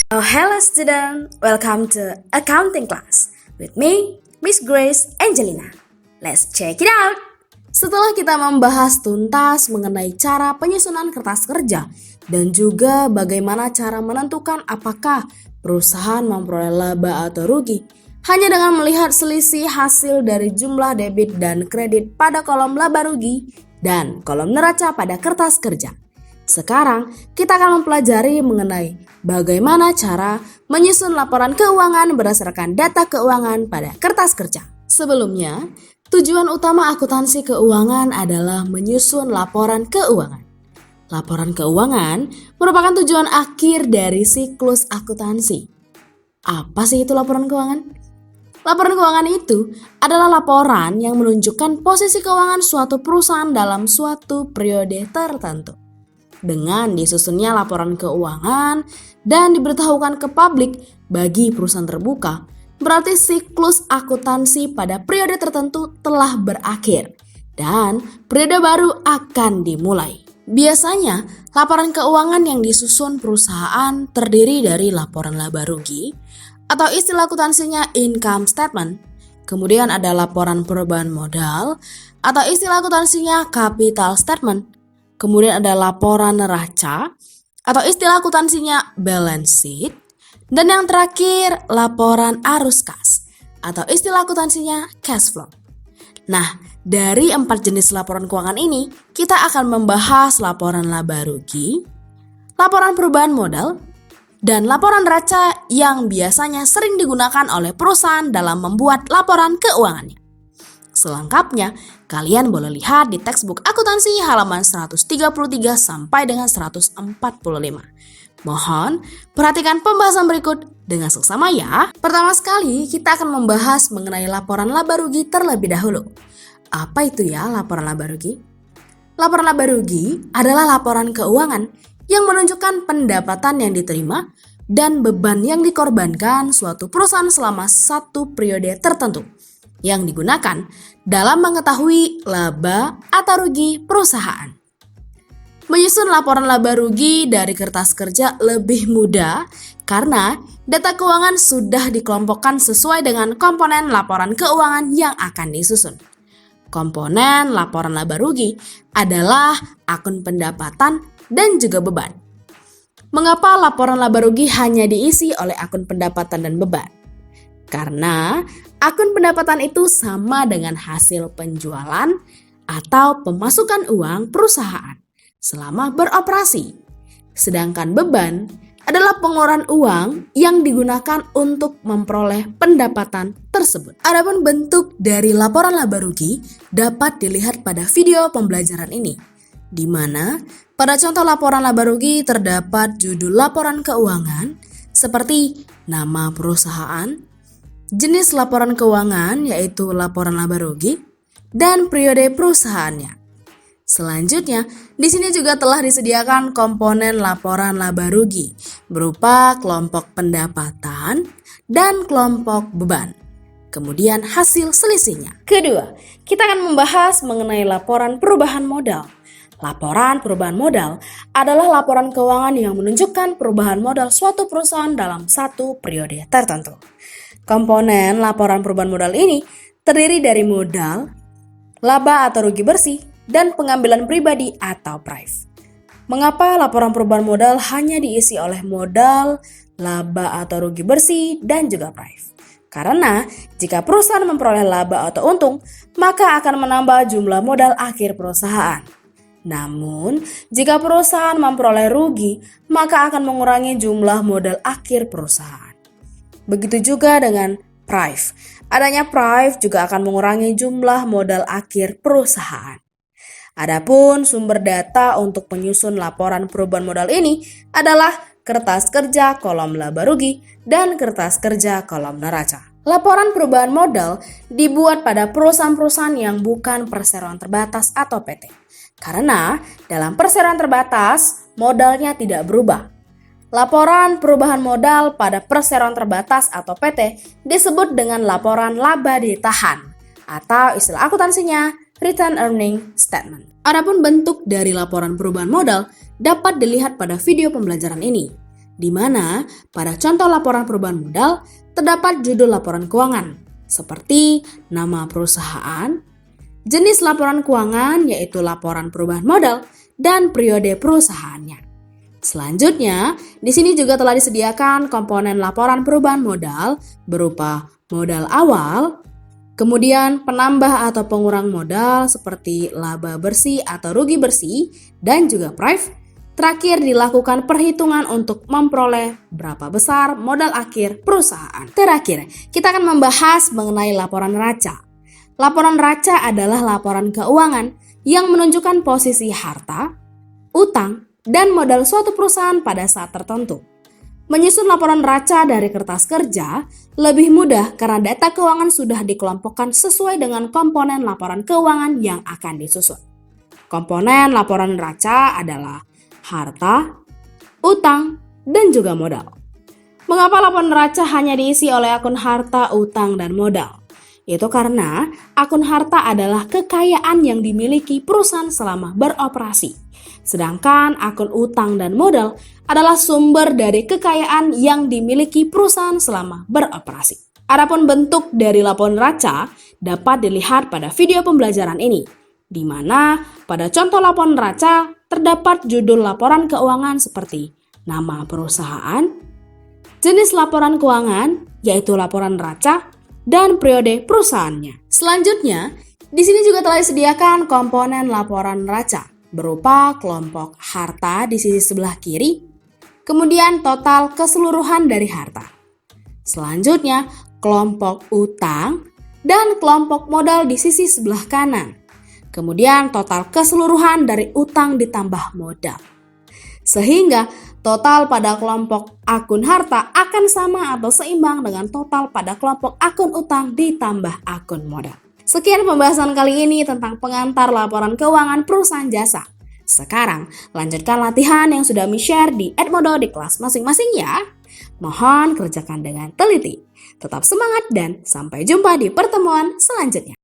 Oh, hello student. Welcome to accounting class with me, Miss Grace Angelina. Let's check it out. Setelah kita membahas tuntas mengenai cara penyusunan kertas kerja dan juga bagaimana cara menentukan apakah perusahaan memperoleh laba atau rugi hanya dengan melihat selisih hasil dari jumlah debit dan kredit pada kolom laba rugi dan kolom neraca pada kertas kerja. Sekarang kita akan mempelajari mengenai bagaimana cara menyusun laporan keuangan berdasarkan data keuangan pada kertas kerja. Sebelumnya, tujuan utama akuntansi keuangan adalah menyusun laporan keuangan. Laporan keuangan merupakan tujuan akhir dari siklus akuntansi. Apa sih itu laporan keuangan? Laporan keuangan itu adalah laporan yang menunjukkan posisi keuangan suatu perusahaan dalam suatu periode tertentu. Dengan disusunnya laporan keuangan dan diberitahukan ke publik bagi perusahaan terbuka, berarti siklus akuntansi pada periode tertentu telah berakhir dan periode baru akan dimulai. Biasanya, laporan keuangan yang disusun perusahaan terdiri dari laporan laba rugi atau istilah akuntansinya income statement, kemudian ada laporan perubahan modal atau istilah akuntansinya capital statement, kemudian ada laporan neraca atau istilah akuntansinya balance sheet, dan yang terakhir laporan arus kas atau istilah akuntansinya cash flow. Nah, dari 4 jenis laporan keuangan ini, kita akan membahas laporan laba rugi, laporan perubahan modal, dan laporan neraca yang biasanya sering digunakan oleh perusahaan dalam membuat laporan keuangannya. Selengkapnya, kalian boleh lihat di textbook akuntansi halaman 133 sampai dengan 145. Mohon perhatikan pembahasan berikut dengan seksama ya. Pertama sekali, kita akan membahas mengenai laporan laba rugi terlebih dahulu. Apa itu ya laporan laba rugi? Laporan laba rugi adalah laporan keuangan yang menunjukkan pendapatan yang diterima dan beban yang dikorbankan suatu perusahaan selama satu periode tertentu yang digunakan dalam mengetahui laba atau rugi perusahaan. Menyusun laporan laba rugi dari kertas kerja lebih mudah karena data keuangan sudah dikelompokkan sesuai dengan komponen laporan keuangan yang akan disusun. Komponen laporan laba rugi adalah akun pendapatan dan juga beban. Mengapa laporan laba rugi hanya diisi oleh akun pendapatan dan beban? Karena akun pendapatan itu sama dengan hasil penjualan atau pemasukan uang perusahaan selama beroperasi. Sedangkan beban adalah pengeluaran uang yang digunakan untuk memperoleh pendapatan tersebut. Adapun bentuk dari laporan laba rugi dapat dilihat pada video pembelajaran ini, di mana pada contoh laporan laba rugi terdapat judul laporan keuangan seperti nama perusahaan, jenis laporan keuangan yaitu laporan laba rugi, dan periode perusahaannya. Selanjutnya, di sini juga telah disediakan komponen laporan laba rugi berupa kelompok pendapatan dan kelompok beban. Kemudian hasil selisihnya. Kedua, kita akan membahas mengenai laporan perubahan modal. Laporan perubahan modal adalah laporan keuangan yang menunjukkan perubahan modal suatu perusahaan dalam satu periode tertentu. Komponen laporan perubahan modal ini terdiri dari modal, laba atau rugi bersih, dan pengambilan pribadi atau prive. Mengapa laporan perubahan modal hanya diisi oleh modal, laba atau rugi bersih, dan juga prive? Karena jika perusahaan memperoleh laba atau untung, maka akan menambah jumlah modal akhir perusahaan. Namun, jika perusahaan memperoleh rugi, maka akan mengurangi jumlah modal akhir perusahaan. Begitu juga dengan prive. Adanya prive juga akan mengurangi jumlah modal akhir perusahaan. Adapun sumber data untuk penyusun laporan perubahan modal ini adalah kertas kerja kolom laba rugi dan kertas kerja kolom neraca. Laporan perubahan modal dibuat pada perusahaan-perusahaan yang bukan perseroan terbatas atau PT. Karena dalam perseroan terbatas, modalnya tidak berubah. Laporan perubahan modal pada perseroan terbatas atau PT disebut dengan laporan laba ditahan atau istilah akuntansinya Return Earning Statement. Adapun bentuk dari laporan perubahan modal dapat dilihat pada video pembelajaran ini. di mana pada contoh laporan perubahan modal terdapat judul laporan keuangan, seperti nama perusahaan, jenis laporan keuangan yaitu laporan perubahan modal, dan periode perusahaannya. Selanjutnya, di sini juga telah disediakan komponen laporan perubahan modal berupa modal awal, kemudian penambah atau pengurang modal seperti laba bersih atau rugi bersih, dan juga prive. Terakhir dilakukan perhitungan untuk memperoleh berapa besar modal akhir perusahaan. Terakhir, kita akan membahas mengenai laporan neraca. Laporan neraca adalah laporan keuangan yang menunjukkan posisi harta, utang, dan modal suatu perusahaan pada saat tertentu. Menyusun laporan neraca dari kertas kerja lebih mudah karena data keuangan sudah dikelompokkan sesuai dengan komponen laporan keuangan yang akan disusun. Komponen laporan neraca adalah harta, utang, dan juga modal. Mengapa laporan neraca hanya diisi oleh akun harta, utang, dan modal? Itu karena akun harta adalah kekayaan yang dimiliki perusahaan selama beroperasi. Sedangkan akun utang dan modal adalah sumber dari kekayaan yang dimiliki perusahaan selama beroperasi. Adapun bentuk dari laporan neraca dapat dilihat pada video pembelajaran ini, di mana pada contoh laporan neraca terdapat judul laporan keuangan seperti nama perusahaan, jenis laporan keuangan yaitu laporan neraca, dan periode perusahaannya. Selanjutnya, di sini juga telah disediakan komponen laporan neraca berupa kelompok harta di sisi sebelah kiri, kemudian total keseluruhan dari harta. Selanjutnya, kelompok utang dan kelompok modal di sisi sebelah kanan. Kemudian total keseluruhan dari utang ditambah modal. Sehingga total pada kelompok akun harta akan sama atau seimbang dengan total pada kelompok akun utang ditambah akun modal. Sekian pembahasan kali ini tentang pengantar laporan keuangan perusahaan jasa. Sekarang lanjutkan latihan yang sudah mi-share di Edmodo di kelas masing-masing ya. Mohon kerjakan dengan teliti. Tetap semangat dan sampai jumpa di pertemuan selanjutnya.